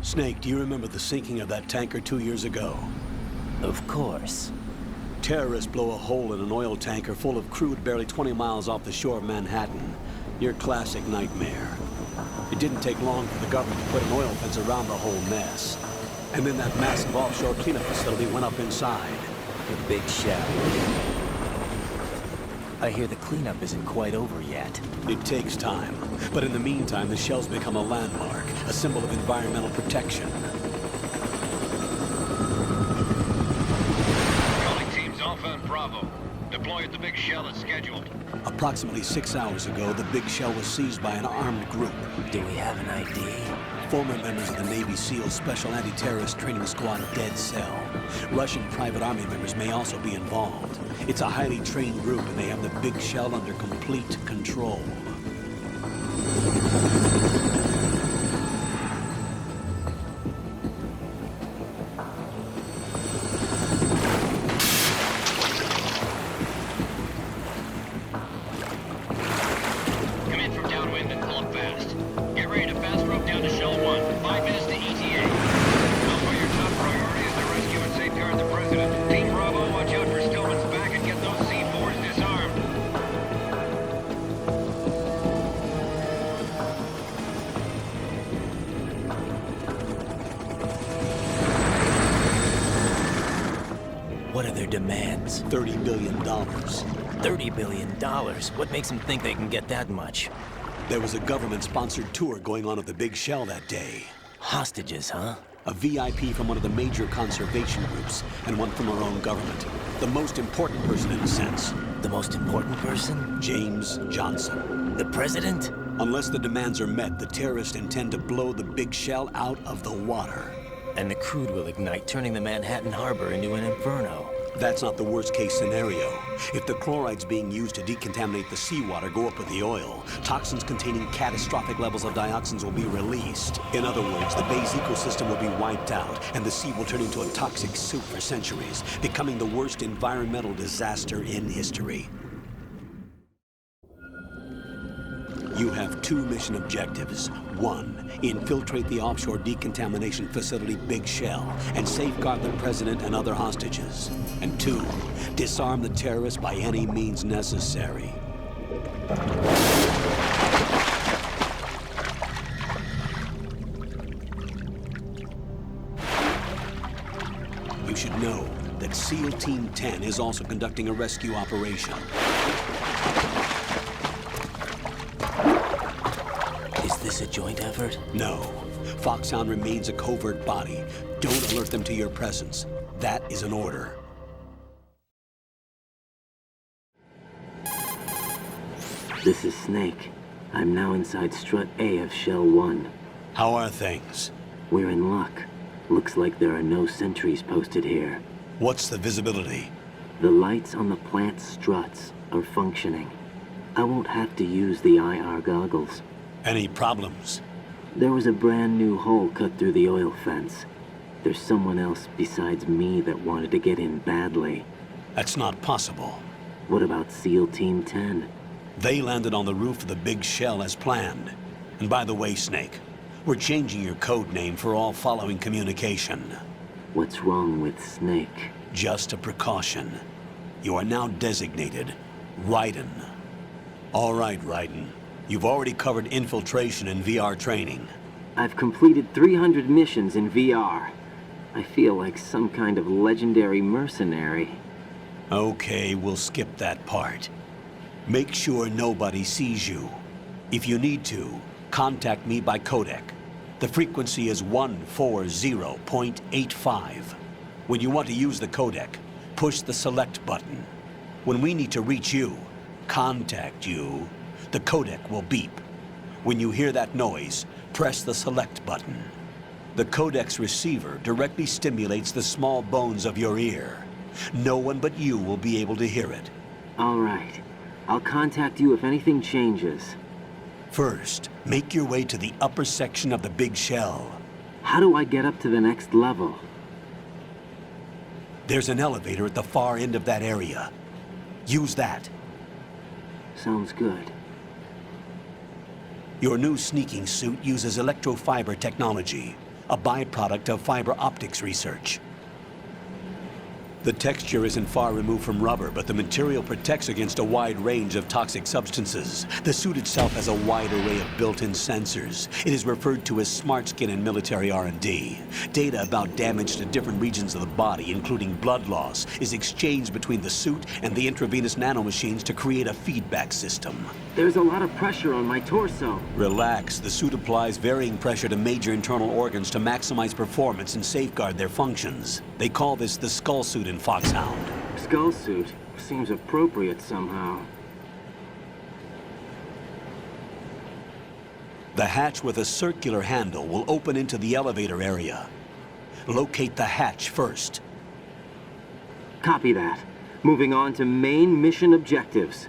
Snake, do you remember the sinking of that tanker 2 years ago? Of course. Terrorists blow a hole in an oil tanker full of crude barely 20 miles off the shore of Manhattan. Your classic nightmare. It didn't take long for the government to put an oil fence around the whole mess. And then that massive offshore cleanup facility went up inside. The big shell. I hear the cleanup isn't quite over yet. It takes time. But in the meantime, the shell's become a landmark, a symbol of environmental protection. Calling teams Alpha and Bravo. Deploy at the big shell as scheduled. Approximately 6 hours ago, the big shell was seized by an armed group. Do we have an ID? Former members of the Navy SEAL Special Anti-Terrorist Training Squad Dead Cell. Russian private army members may also be involved. It's a highly trained group, and they have the big shell under complete control. Come in from downwind and pull up fast. Get ready to fast rope down to Shell 1. 5 minutes to ETA. Alpha, your top priority is to rescue and safeguard the President. Team Bravo, watch out for Stillman's back and get those C4s disarmed. What are their demands? $30 billion. $30 billion. What makes them think they can get that much? There was a government-sponsored tour going on at the big shell that day. Hostages, huh? A VIP from one of the major conservation groups, and one from our own government. The most important person in a sense. The most important person? James Johnson. The president? Unless the demands are met, the terrorists intend to blow the big shell out of the water. And the crude will ignite, turning the Manhattan Harbor into an inferno. That's not the worst-case scenario. If the chlorides being used to decontaminate the seawater go up with the oil, toxins containing catastrophic levels of dioxins will be released. In other words, the bay's ecosystem will be wiped out, and the sea will turn into a toxic soup for centuries, becoming the worst environmental disaster in history. You have 2 mission objectives. 1, infiltrate the offshore decontamination facility Big Shell and safeguard the president and other hostages. And 2, disarm the terrorists by any means necessary. You should know that SEAL Team 10 is also conducting a rescue operation. Is this a joint effort? No. Foxhound remains a covert body. Don't alert them to your presence. That is an order. This is Snake. I'm now inside Strut A of Shell 1. How are things? We're in luck. Looks like there are no sentries posted here. What's the visibility? The lights on the plant struts are functioning. I won't have to use the IR goggles. Any problems? There was a brand new hole cut through the oil fence. There's someone else besides me that wanted to get in badly. That's not possible. What about SEAL Team 10? They landed on the roof of the Big Shell as planned. And by the way, Snake, we're changing your code name for all following communication. What's wrong with Snake? Just a precaution. You are now designated Raiden. All right, Raiden. You've already covered infiltration and VR training. I've completed 300 missions in VR. I feel like some kind of legendary mercenary. Okay, we'll skip that part. Make sure nobody sees you. If you need to, contact me by codec. The frequency is 140.85. When you want to use the codec, push the select button. When we need to reach you, contact you, the codec will beep. When you hear that noise, press the select button. The codec's receiver directly stimulates the small bones of your ear. No one but you will be able to hear it. All right. I'll contact you if anything changes. First, make your way to the upper section of the Big Shell. How do I get up to the next level? There's an elevator at the far end of that area. Use that. Sounds good. Your new sneaking suit uses electrofiber technology. a byproduct of fiber optics research. The texture isn't far removed from rubber, but the material protects against a wide range of toxic substances. The suit itself has a wide array of built-in sensors. It is referred to as smart skin in military R&D. Data about damage to different regions of the body, including blood loss, is exchanged between the suit and the intravenous nanomachines to create a feedback system. There's a lot of pressure on my torso. Relax. The suit applies varying pressure to major internal organs to maximize performance and safeguard their functions. They call this the skull suit in Foxhound. Skull suit seems appropriate somehow. The hatch with a circular handle will open into the elevator area. Locate the hatch first. Copy that. Moving on to main mission objectives.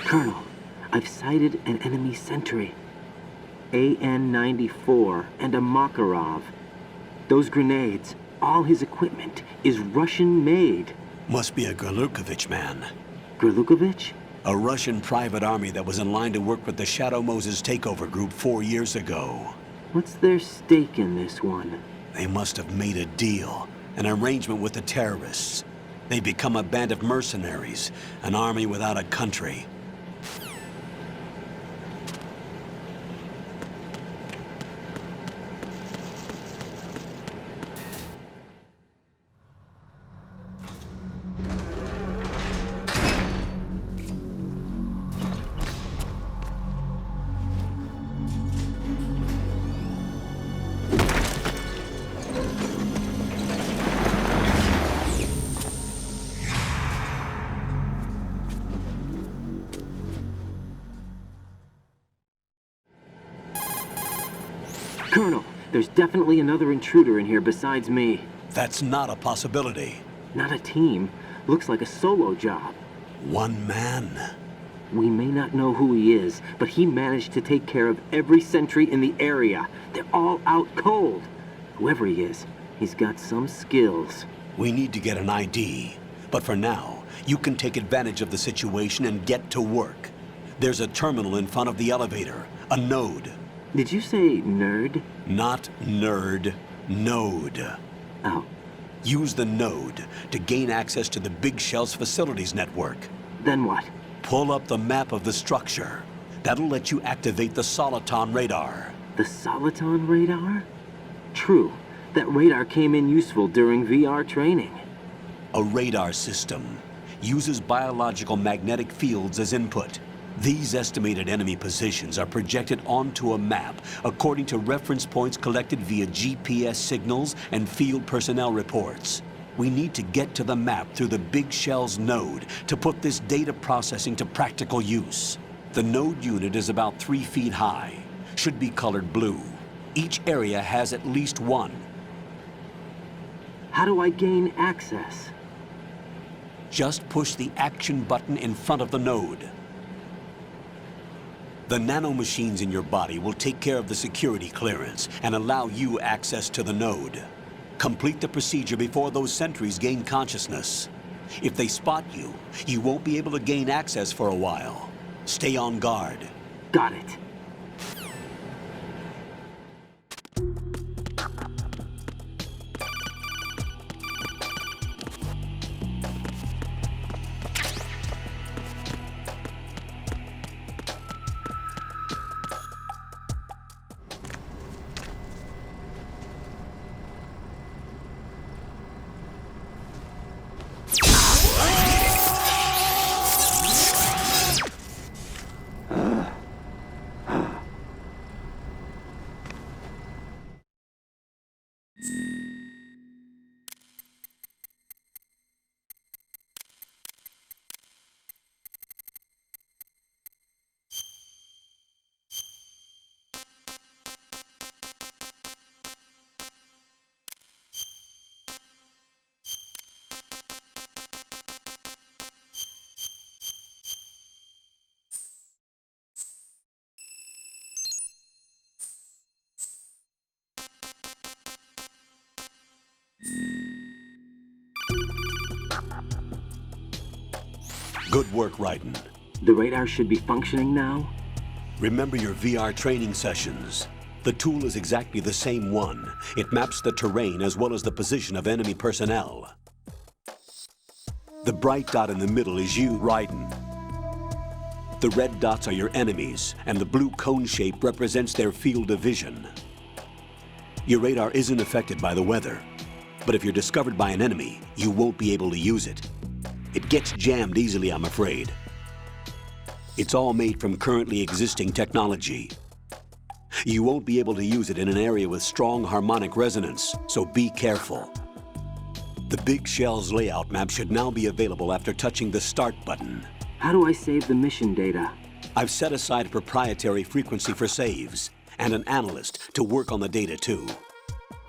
Colonel, I've sighted an enemy sentry. AN-94 and a Makarov. Those grenades, all his equipment, is Russian-made. Must be a Gorlukovich man. Gorlukovich? A Russian private army that was in line to work with the Shadow Moses takeover group 4 years ago. What's their stake in this one? They must have made a deal, an arrangement with the terrorists. They become a band of mercenaries, an army without a country. Colonel, there's definitely another intruder in here besides me. That's not a possibility. Not a team. Looks like a solo job. One man. We may not know who he is, but he managed to take care of every sentry in the area. They're all out cold. Whoever he is, he's got some skills. We need to get an ID. But for now, you can take advantage of the situation and get to work. There's a terminal in front of the elevator, a node. Did you say nerd? Not nerd, node. Oh, Use the node to gain access to the Big Shell's facilities network. then what? Pull up the map of the structure. That'll let you activate the Soliton radar. The Soliton radar? True. That radar came in useful during VR training. A radar system uses biological magnetic fields as input. These estimated enemy positions are projected onto a map according to reference points collected via GPS signals and field personnel reports. We need to get to the map through the Big Shell's node to put this data processing to practical use. The node unit is about 3 feet high, should be colored blue. Each area has at least one. How do I gain access? Just push the action button in front of the node. The nanomachines in your body will take care of the security clearance and allow you access to the node. Complete the procedure before those sentries gain consciousness. If they spot you, you won't be able to gain access for a while. Stay on guard. Got it. Good work, Raiden. The radar should be functioning now? Remember your VR training sessions. The tool is exactly the same one. It maps the terrain as well as the position of enemy personnel. The bright dot in the middle is you, Raiden. The red dots are your enemies, and the blue cone shape represents their field of vision. Your radar isn't affected by the weather, but if you're discovered by an enemy, you won't be able to use it. It gets jammed easily, I'm afraid. It's all made from currently existing technology. You won't be able to use it in an area with strong harmonic resonance, so be careful. The Big Shell's layout map should now be available after touching the Start button. How do I save the mission data? I've set aside a proprietary frequency for saves, and an analyst to work on the data too.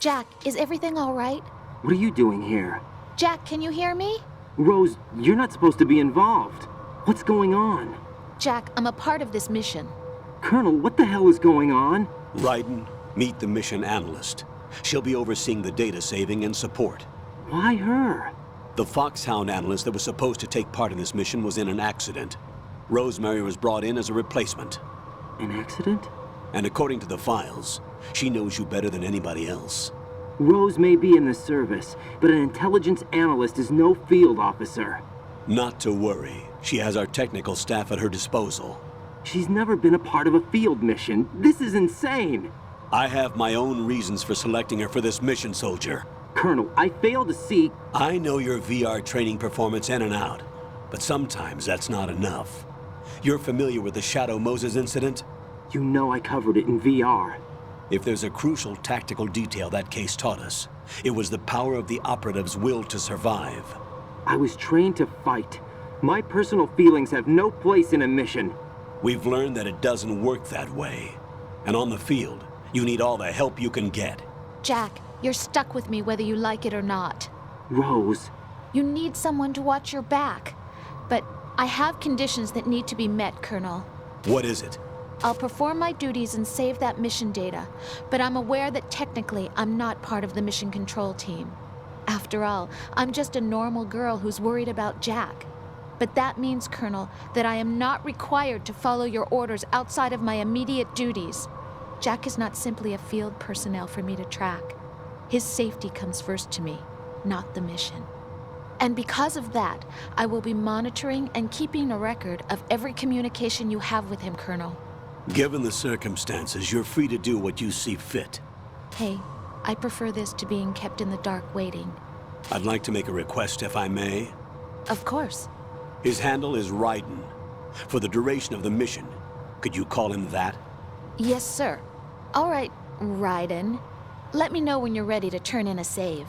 Jack, is everything all right? What are you doing here? Jack, can you hear me? Rose, you're not supposed to be involved. What's going on? Jack, I'm a part of this mission. Colonel, what the hell is going on? Raiden, meet the mission analyst. She'll be overseeing the data saving and support. Why her? The Foxhound analyst that was supposed to take part in this mission was in an accident. Rosemary was brought in as a replacement. An accident? And according to the files, she knows you better than anybody else. Rose may be in the service, but an intelligence analyst is no field officer. Not to worry. She has our technical staff at her disposal. She's never been a part of a field mission. This is insane. I have my own reasons for selecting her for this mission, soldier. Colonel, I fail to see... I know your VR training performance in and out, but sometimes that's not enough. You're familiar with the Shadow Moses incident? You know I covered it in VR. If there's a crucial tactical detail that case taught us, it was the power of the operative's will to survive. I was trained to fight. My personal feelings have no place in a mission. We've learned that it doesn't work that way. And on the field, you need all the help you can get. Jack, you're stuck with me whether you like it or not. Rose. You need someone to watch your back. But I have conditions that need to be met, Colonel. What is it? I'll perform my duties and save that mission data, but I'm aware that technically I'm not part of the mission control team. After all, I'm just a normal girl who's worried about Jack. But that means, Colonel, that I am not required to follow your orders outside of my immediate duties. Jack is not simply a field personnel for me to track. His safety comes first to me, not the mission. And because of that, I will be monitoring and keeping a record of every communication you have with him, Colonel. Given the circumstances, you're free to do what you see fit. Hey, I prefer this to being kept in the dark waiting. I'd like to make a request, if I may. Of course. His handle is Raiden. For the duration of the mission, could you call him that? Yes, sir. All right, Raiden. Let me know when you're ready to turn in a save.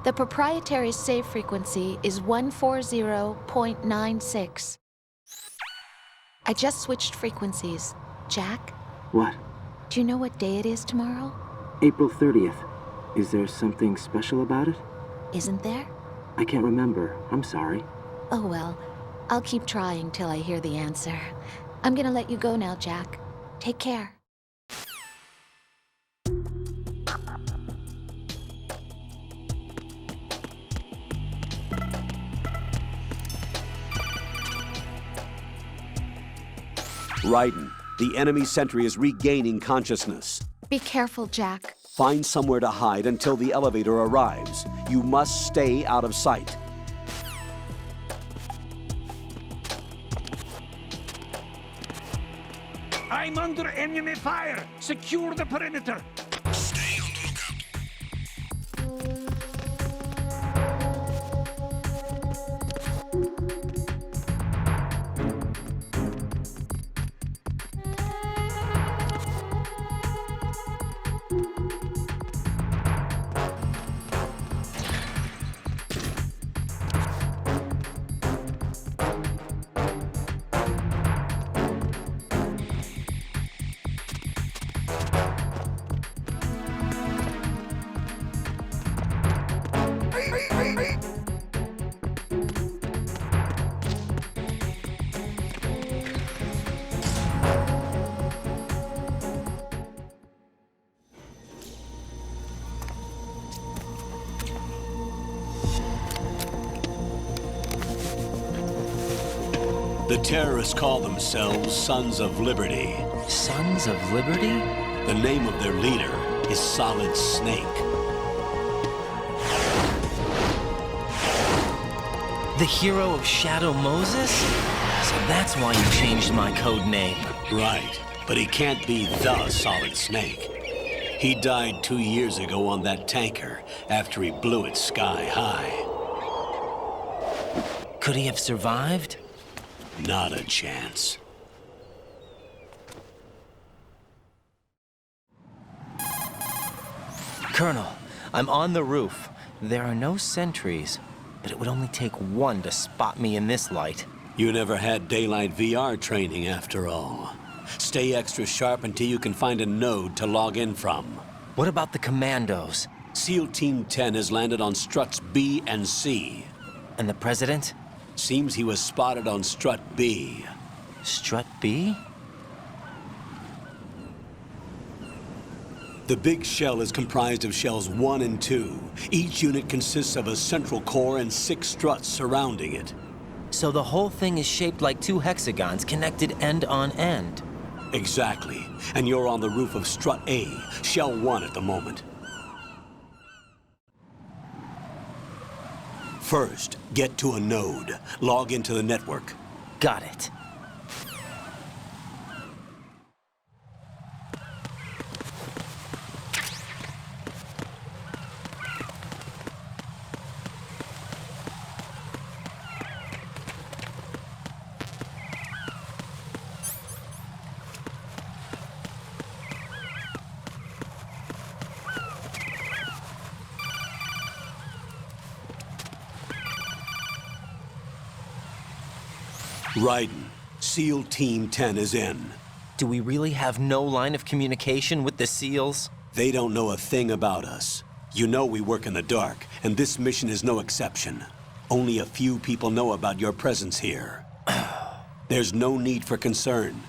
The proprietary save frequency is 140.96. I just switched frequencies. Jack, What? do you know what day it is tomorrow? April 30th. Is there something special about it? Isn't there? I can't remember. I'm sorry. Oh well, I'll keep trying till I hear the answer. I'm gonna let you go now, Jack. Take care. Raiden, the enemy sentry is regaining consciousness. Be careful, Jack. Find somewhere to hide until the elevator arrives. You must stay out of sight. I'm under enemy fire! Secure the perimeter! Stay on the lookout. The terrorists call themselves Sons of Liberty. Sons of Liberty? The name of their leader is Solid Snake. The hero of Shadow Moses? So that's why you changed my code name. Right, but he can't be the Solid Snake. He died 2 years ago on that tanker after he blew it sky high. Could he have survived? Not a chance. Colonel, I'm on the roof. There are no sentries, but it would only take one to spot me in this light. You never had daylight VR training after all. Stay extra sharp until you can find a node to log in from. What about the commandos? SEAL Team 10 has landed on struts B and C. And the president? Seems he was spotted on strut B. Strut B? The big shell is comprised of shells 1 and 2. Each unit consists of a central core and 6 struts surrounding it. So the whole thing is shaped like 2 hexagons connected end on end. Exactly. And you're on the roof of strut A, shell 1 at the moment. First, get to a node. Log into the network. Got it. Raiden, SEAL Team 10 is in. Do we really have no line of communication with the SEALs? They don't know a thing about us. You know we work in the dark, and this mission is no exception. Only a few people know about your presence here. There's no need for concern.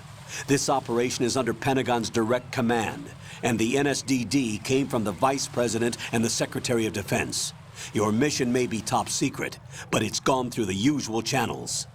This operation is under Pentagon's direct command, and the NSDD came from the Vice President and the Secretary of Defense. Your mission may be top secret, but it's gone through the usual channels.